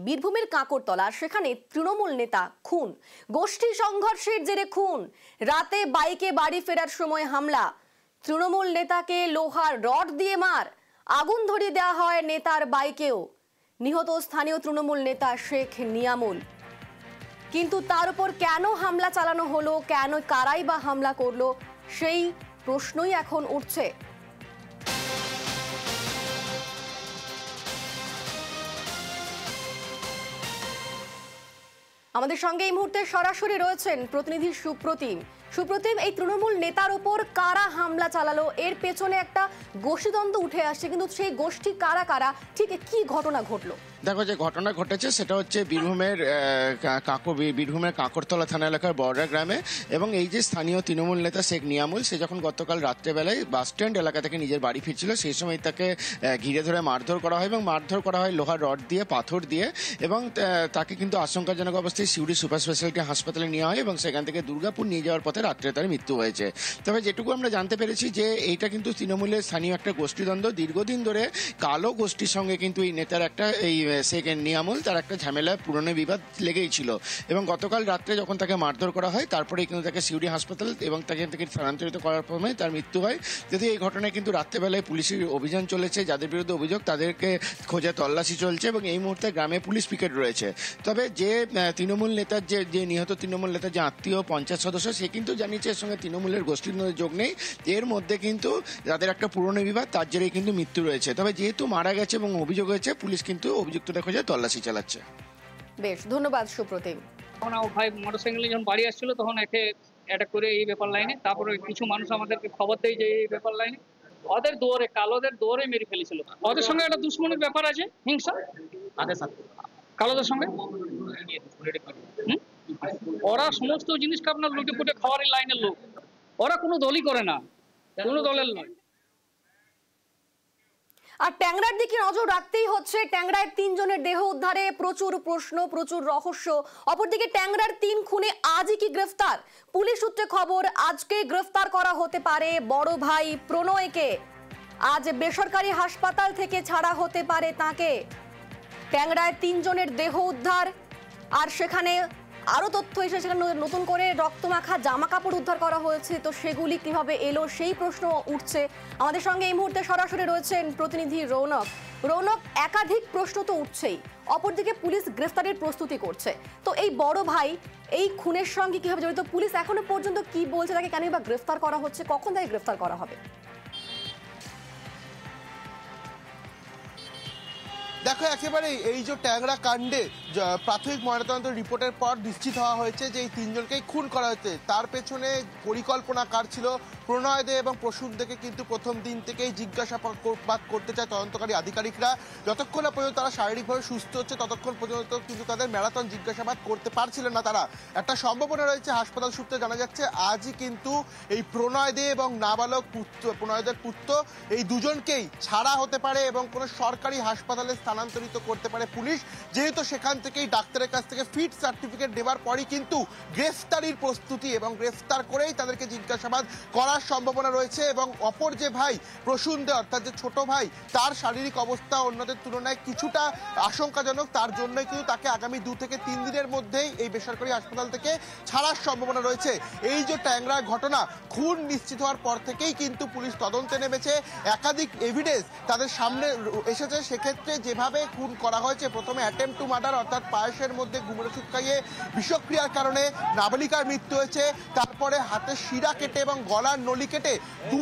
বীরভূমের কাঁকরতলা, সেখানে তৃণমূল নেতা খুন, গোষ্ঠী সংঘর্ষের জেরে খুন, রাতে বাইকে বাড়ি ফেরার সময় হামলা, তৃণমূল নেতাকে লোহার রড দিয়ে মার, আগুন ধরিয়ে দেওয়া হয় নেতার বাইকেও। নিহত স্থানীয় তৃণমূল নেতা শেখ নিয়ামুল। কিন্তু তার উপর কেন হামলা চালানো হলো, কেন কারাই বা হামলা করলো, সেই প্রশ্নই এখন উঠছে। আমাদের সঙ্গে এই মুহূর্তে সরাসরি রয়েছেন প্রতিনিধি সুপ্রতিম। সুপ্রতিম, এই তৃণমূল নেতার উপর কারা হামলা চালালো, এর পেছনে একটা গোষ্ঠীদ্বন্দ্ব উঠে আসছে, কিন্তু সেই গোষ্ঠী কারা কারা, ঠিক কি ঘটনা ঘটলো? দেখো, যে ঘটনা ঘটেছে সেটা হচ্ছে বীরভূমের কাঁকরতলা থানা এলাকার বর্ডার গ্রামে। এবং এই যে স্থানীয় তৃণমূল নেতা শেখ নিয়ামুল, সে যখন গতকাল রাত্রেবেলায় বাস স্ট্যান্ড এলাকা থেকে নিজের বাড়ি ফিরছিল, সেই সময় তাকে ঘিরে ধরে মারধর করা হয় এবং মারধর করা হয় লোহার রড দিয়ে, পাথর দিয়ে। এবং তাকে কিন্তু আশঙ্কাজনক অবস্থায় সিউড়ি সুপার স্পেশালিটি হাসপাতালে নেওয়া হয় এবং সেখান থেকে দুর্গাপুর নিয়ে যাওয়ার পথে রাত্রে তার মৃত্যু হয়েছে। তবে যেটুকু আমরা জানতে পেরেছি যে এইটা কিন্তু তৃণমূলের স্থানীয় একটা গোষ্ঠীদ্বন্দ্ব। দীর্ঘদিন ধরে কালো গোষ্ঠীর সঙ্গে কিন্তু এই নেতার একটা শেখ নিয়ামুল তার একটা ঝামেলা, পুরনো বিবাদ লেগেই ছিল। এবং গতকাল রাত্রে যখন তাকে মারধর করা হয়, তারপরেই কিন্তু তাকে সিউড়ি হাসপাতাল এবং তাকে স্থানান্তরিত করার পরে তার মৃত্যু হয়। যদি এই ঘটনায় কিন্তু রাত্রেবেলায় পুলিশের অভিযান চলেছে, যাদের বিরুদ্ধে অভিযোগ তাদেরকে খোঁজে তল্লাশি চলছে এবং এই মুহূর্তে গ্রামে পুলিশ পিকেট রয়েছে। তবে যে তৃণমূল নেতার যে নিহত তৃণমূল নেতার যে আত্মীয় পঞ্চায়েত সদস্য, সে কিন্তু জানিয়েছে এর সঙ্গে তৃণমূলের গোষ্ঠীর যোগ নেই। এর মধ্যে কিন্তু যাদের একটা পুরনো বিবাদ, তার জেরেই কিন্তু মৃত্যু রয়েছে। তবে যেহেতু মারা গেছে এবং অভিযোগ হয়েছে, পুলিশ কিন্তু অভিযুক্তদের খোঁজে তল্লাশি চালাচ্ছে। বেশ, ধন্যবাদ সুপ্রতিম। ভাই মোটরসাইকেলে যখন বাড়ি আসছিল তখন একে অ্যাটাক করে এই ব্যাপার লাইনে, তারপরে কিছু মানুষ আমাদেরকে খবর দেয় যে এই ব্যাপার লাইনে ওদের দৌড়ে, কালোদের দৌড়ে মেরে ফেলেছিল। ওদের সঙ্গে একটা দুশ্মনের ব্যাপার আছে, হিংসা তাদের সাথে, কালোদের সঙ্গে। ওরা সমস্ত জিনিসকে আপনার লুটে পুটে খাওয়ার লাইনের লোক। ওরা কোনো দলই করে না, কোনো দলের নয়। আর ট্যাংরার দিকে নজর রাখতেই হচ্ছে। ট্যাংরায় ৩ জনের দেহ উদ্ধারে প্রচুর প্রশ্ন, প্রচুর রহস্য। অপরদিকে ট্যাংরার ৩ খুনে আজই কি গ্রেফতার? পুলিশ সূত্রে খবর, আজকে গ্রেফতার করা হতে পারে বড় ভাই প্রণয়কে। আজ বেসরকারি হাসপাতাল থেকে ছাড়া হতে পারে তাকে। ট্যাংরায় 3 জনের দেহ উদ্ধার, আর সেখানে আরো তথ্য এসেছে, নতুন করে রক্তমাখা জামা কাপড় উদ্ধার করা হয়েছে। তো সেগুলি কিভাবে এলো, সেই প্রশ্ন উঠছে। আমাদের সঙ্গে এই মুহূর্তে সরাসরি রয়েছেন প্রতিনিধি রৌনক। রৌনক, একাধিক প্রশ্ন তো উঠছেই, অপরদিকে পুলিশ গ্রেফতারের প্রস্তুতি করছে। তো এই বড় ভাই এই খুনের সঙ্গে কিভাবে জড়িত, পুলিশ এখনো পর্যন্ত কি বলছে, তাকে কেন বা গ্রেফতার করা হচ্ছে, কখন তাকে গ্রেফতার করা হবে? দেখো, একেবারেই এই যে ট্যাংরা কাণ্ডে প্রাথমিক ময়নাতদন্ত রিপোর্টের পর নিশ্চিত হওয়া হয়েছে যে এই 3 জনকেই খুন করা হয়েছে। তার পেছনে পরিকল্পনা কার ছিল? প্রণয় দে এবং প্রসূন দেকে কিন্তু প্রথম দিন থেকেই জিজ্ঞাসাবাদ করতে চায় তদন্তকারী আধিকারিকরা। যতক্ষণ না পর্যন্ত তারা শারীরিকভাবে সুস্থ হচ্ছে, ততক্ষণ পর্যন্ত কিন্তু তাদের ম্যারাথন জিজ্ঞাসাবাদ করতে পারছিলেন না তারা। একটা সম্ভাবনা রয়েছে, হাসপাতাল সূত্রে জানা যাচ্ছে আজই কিন্তু এই প্রণয় দে এবং নাবালক প্রণয় দের পুত্র, এই দুজনকেই ছাড়া হতে পারে এবং কোনো সরকারি হাসপাতালে স্থানান্তরিত করতে পারে পুলিশ। যেহেতু সেখান থেকেই ডাক্তারের কাছ থেকে ফিট সার্টিফিকেট দেওয়ার পরই কিন্তু গ্রেফতারির প্রস্তুতি এবং গ্রেফতার করেই তাদেরকে জিজ্ঞাসাবাদ করার সম্ভাবনা রয়েছে। এবং অপর যে ভাই প্রসূন দে, অর্থাৎ যে ছোট ভাই, তার শারীরিক অবস্থা অন্যদের তুলনায় কিছুটা আশঙ্কাজনক। তার জন্যই কিন্তু তাকে আগামী 2 থেকে 3 দিনের মধ্যেই এই বেসরকারি হাসপাতাল থেকে ছাড়ার সম্ভাবনা রয়েছে। এই যে ট্যাংরার ঘটনা, খুন নিশ্চিত হওয়ার পর থেকেই কিন্তু পুলিশ তদন্তে নেমেছে। একাধিক এভিডেন্স তাদের সামনে এসেছে। সেক্ষেত্রে যেভাবে খুন করা হয়েছে, প্রথমে অ্যাটেম্প টু মার্ডার, অর্থাৎ পায়েসের মধ্যে ঘুমের ওষুধ খাইয়ে বিষক্রিয়ার কারণে নাবালিকার মৃত্যু হয়েছে। তারপরে হাতের শিরা কেটে এবং গলার নলি কেটে 2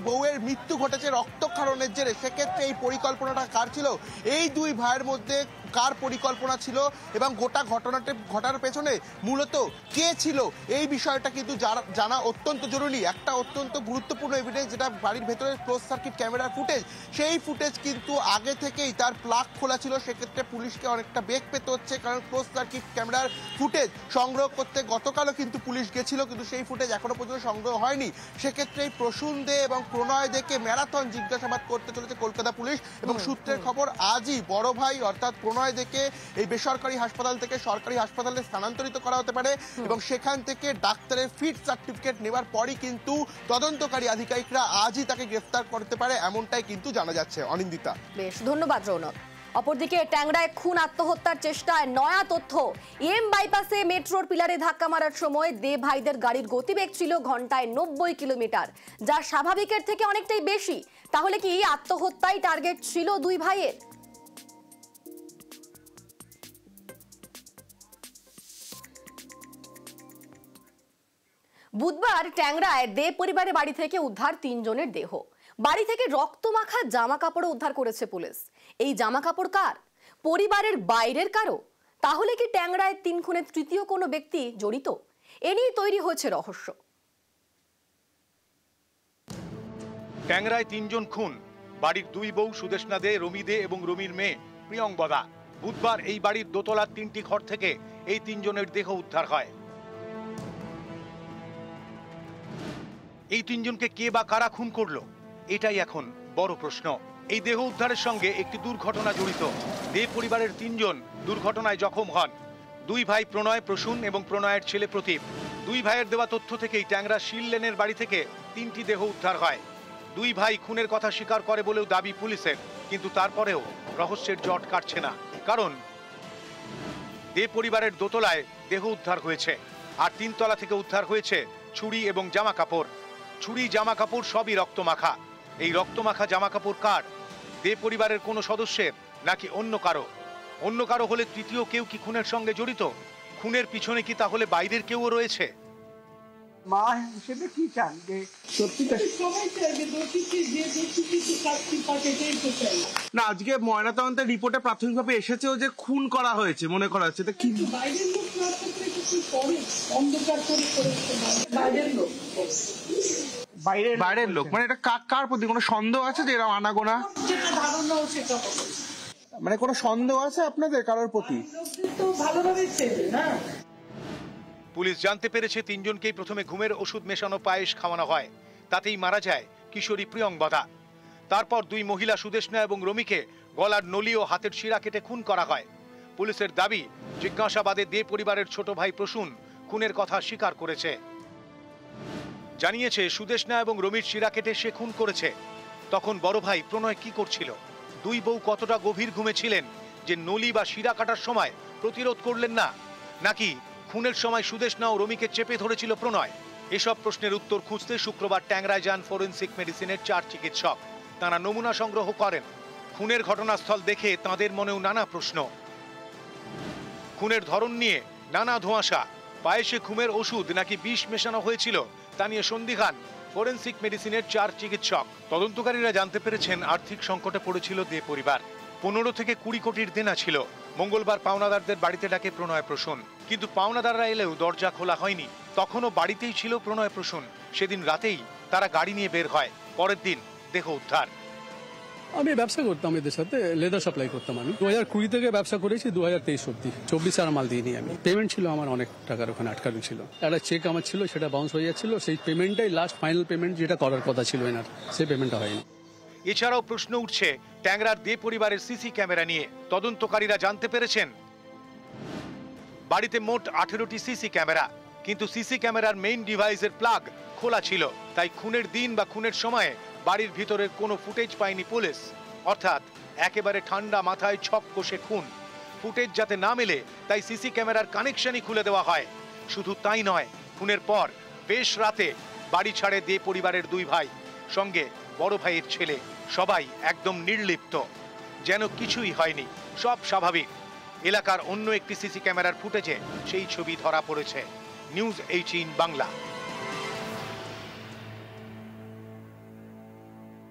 বউয়ের মৃত্যু ঘটেছে রক্তক্ষরণের জেরে। সেক্ষেত্রে এই পরিকল্পনাটা কার ছিল? এই 2 ভাইয়ের মধ্যে কার পরিকল্পনা ছিল এবং গোটা ঘটনাটি ঘটার পেছনে মূলত কে ছিল, এই বিষয়টা কিন্তু জানা অত্যন্ত জরুরি। একটা অত্যন্ত গুরুত্বপূর্ণ এভিডেন্স, যেটা বাড়ির ভেতরে ক্লোজ সার্কিট ক্যামেরার ফুটেজ, সেই ফুটেজ কিন্তু আগে থেকেই তার প্লাগ খোলা ছিল। সেক্ষেত্রে পুলিশকে অনেকটা বেগ পেতে হচ্ছে, কারণ ক্লোজ সার্কিট ক্যামেরার ফুটেজ সংগ্রহ করতে গতকালও কিন্তু পুলিশ গেছিল, কিন্তু সেই ফুটেজ এখনো পর্যন্ত সংগ্রহ হয়নি। সেক্ষেত্রে এই প্রসূন দে এবং প্রণয় দেকে ম্যারাথন জিজ্ঞাসাবাদ করতে চলেছে কলকাতা পুলিশ। এবং সূত্রের খবর, আজই বড় ভাই অর্থাৎ প্রণয় দেকে এই বেসরকারি হাসপাতাল থেকে সরকারি হাসপাতালে স্থানান্তরিত করা হতে পারে এবং সেখান থেকে ডাক্তারের ফিট সার্টিফিকেট নেওয়ার পরই কিন্তু তদন্তকারী আধিকারিকরা আজই তাকে গ্রেফতার করতে পারে, এমনটাই কিন্তু জানা যাচ্ছে। অনিন্দিতা, বেশ, ধন্যবাদ রৌনক। অপরদিকে ট্যাংরায় খুন আত্মহত্যার চেষ্টায় নয়া তথ্য। এম বাইপাসে মেট্রোর পিলারে ধাক্কা মারার সময় দে ভাইদের গাড়ির গতিবেগ ছিল ঘন্টায় 90 কিলোমিটার, যা স্বাভাবিকের থেকে অনেকটাই বেশি। তাহলে কি আত্মহত্যাই টার্গেট ছিল দুই ভাইয়ের? বুধবার ট্যাংরায় দে পরিবারের বাড়ি থেকে উদ্ধার 3 জনের দেহ। বাড়ি থেকে রক্তমাখা জামা কাপড় উদ্ধার করেছে পুলিশ। এই জামা কাপড় কার? পরিবারের বাইরের কারো? তাহলে কি ট্যাংরায় 3 খুনে তৃতীয় কোনো ব্যক্তি জড়িত? এ নিয়ে তৈরি হয়েছে রহস্য। ট্যাংরায় 3 জন খুন, বাড়ির 2 বউ সুদেষ্ণা দে, রমি দে এবং রমির মেয়ে প্রিয়ংবদা। বুধবার এই বাড়ির দোতলার 3টি ঘর থেকে এই 3 জনের দেহ উদ্ধার হয়। এই 3 জনকে কে বা কারা খুন করলো, এটাই এখন বড় প্রশ্ন। এই দেহ উদ্ধারের সঙ্গে একটি দুর্ঘটনা জড়িত। দে পরিবারের 3 জন দুর্ঘটনায় জখম হন। 2 ভাই প্রণয়, প্রসূন এবং প্রণয়ের ছেলে প্রতীপ। 2 ভাইয়ের দেওয়া তথ্য থেকেই ট্যাংরা শিল লেনের বাড়ি থেকে 3টি দেহ উদ্ধার হয়। 2 ভাই খুনের কথা স্বীকার করে বলেও দাবি পুলিশের, কিন্তু তারপরেও রহস্যের জট কাটছে না। কারণ দে পরিবারের দোতলায় দেহ উদ্ধার হয়েছে, আর 3 তলা থেকে উদ্ধার হয়েছে ছুরি এবং জামা কাপড়। ছুরি, জামা কাপড় সবই রক্তমাখা। এই রক্তমাখা জামা কাপড় কার? দে পরিবারের কোনো সদস্যের নাকি অন্য কারো? অন্য কারো হলে তৃতীয় কেউ কি খুনের সঙ্গে জড়িত? খুনের পিছনে কি তাহলে বাইরের কেউ রয়েছে? মা হিসেবে কি চান যে না, আজকে ময়নাতদন্তের রিপোর্টে প্রাথমিকভাবে এসেছেও যে খুন করা হয়েছে মনে করা হচ্ছে, কি বাইরের লোক? মানে এটা কার প্রতি কোনো সন্দেহ আছে যে এরকম আনাগোনা? মানে কোনো সন্দেহ আছে আপনাদের কারোর প্রতি? পুলিশ জানতে পেরেছে 3 জনকেই প্রথমে ঘুমের ওষুধ মেশানো পায়েস খাওয়ানো হয়, তাতেই মারা যায় কিশোরী প্রিয়ংবদা। তারপর 2 মহিলা সুদেষ্ণা এবং রমিকে গলার নলি ও হাতের শিরা কেটে খুন করা হয়। পুলিশের দাবি, জিজ্ঞাসাবাদে দে পরিবারের ছোট ভাই প্রসূন খুনের কথা স্বীকার করেছে। জানিয়েছে সুদেষ্ণা এবং রমির শিরা কেটে সে খুন করেছে। তখন বড় ভাই প্রণয় কি করছিল? 2 বউ কতটা গভীর ঘুমে ছিলেন যে নলি বা শিরা কাটার সময় প্রতিরোধ করলেন না? নাকি খুনের সময় সুদেষ্ণা ও রমিকে চেপে ধরেছিল প্রণয়? এসব প্রশ্নের উত্তর খুঁজতে শুক্রবার ট্যাংরায় যান ফরেনসিক মেডিসিনের 4 চিকিৎসক। তারা নমুনা সংগ্রহ করেন। খুনের ঘটনাস্থল দেখে তাঁদের মনেও নানা প্রশ্ন। খুনের ধরন নিয়ে নানা ধোঁয়াশা। পায়েসে ঘুমের ওষুধ নাকি বিষ মেশানো হয়েছিল তা নিয়ে সন্দিহান ফরেনসিক মেডিসিনের 4 চিকিৎসক। তদন্তকারীরা জানতে পেরেছেন আর্থিক সংকটে পড়েছিল দে পরিবার। 15 থেকে 20 কোটির দেনা ছিল। মঙ্গলবার পাওনাদারদের বাড়িতে ডাকে প্রণয় প্রসূন, কিন্তু পাওনাদাররা এলেও দরজা খোলা হয়নি। তখনও বাড়িতেই ছিল প্রণয় প্রসূন। সেদিন রাতেই তারা গাড়ি নিয়ে বের হয়। পরের দিন দেহ উদ্ধার। আমি ব্যবসা করতাম, এদের সাথে লেদার সাপ্লাই করতাম। আমি 2020 থেকে ব্যবসা করেছি 2023 অব্দি। 24 আর মাল দিইনি আমি। পেমেন্ট ছিল আমার অনেক টাকার, ওখানে আটকানো ছিল। একটা চেক আমার ছিল, সেটা বাউন্স হয়ে যাচ্ছিল। সেই পেমেন্টটাই লাস্ট ফাইনাল পেমেন্ট, যেটা করার কথা ছিল এনার, সেই পেমেন্টটা হয়নি। এছাড়াও প্রশ্ন উঠছে ট্যাংরার দে পরিবারের সিসি ক্যামেরা নিয়ে। তদন্তকারীরা জানতে পেরেছেন বাড়িতে মোট 18টি সিসি ক্যামেরা, কিন্তু সিসি ক্যামেরার মেইন ডিভাইসের প্লাগ খোলা ছিল। তাই খুনের দিন বা খুনের সময়ে বাড়ির ভিতরের কোনো ফুটেজ পায়নি পুলিশ। অর্থাৎ একেবারে ঠান্ডা মাথায় ছক কষে খুন। ফুটেজ যাতে না মেলে তাই সিসি ক্যামেরার কানেকশনই খুলে দেওয়া হয়। শুধু তাই নয়, খুনের পর বেশ রাতে বাড়ি ছাড়ে দে পরিবারের 2 ভাই, সঙ্গে বড় ভাইয়ের ছেলে। সবাই একদম নির্লিপ্ত, যেন কিছুই হয়নি, সব স্বাভাবিক। এলাকার অন্য একটি সিসি ক্যামেরার ফুটেজে সেই ছবি ধরা পড়েছে। নিউজ 18 বাংলা।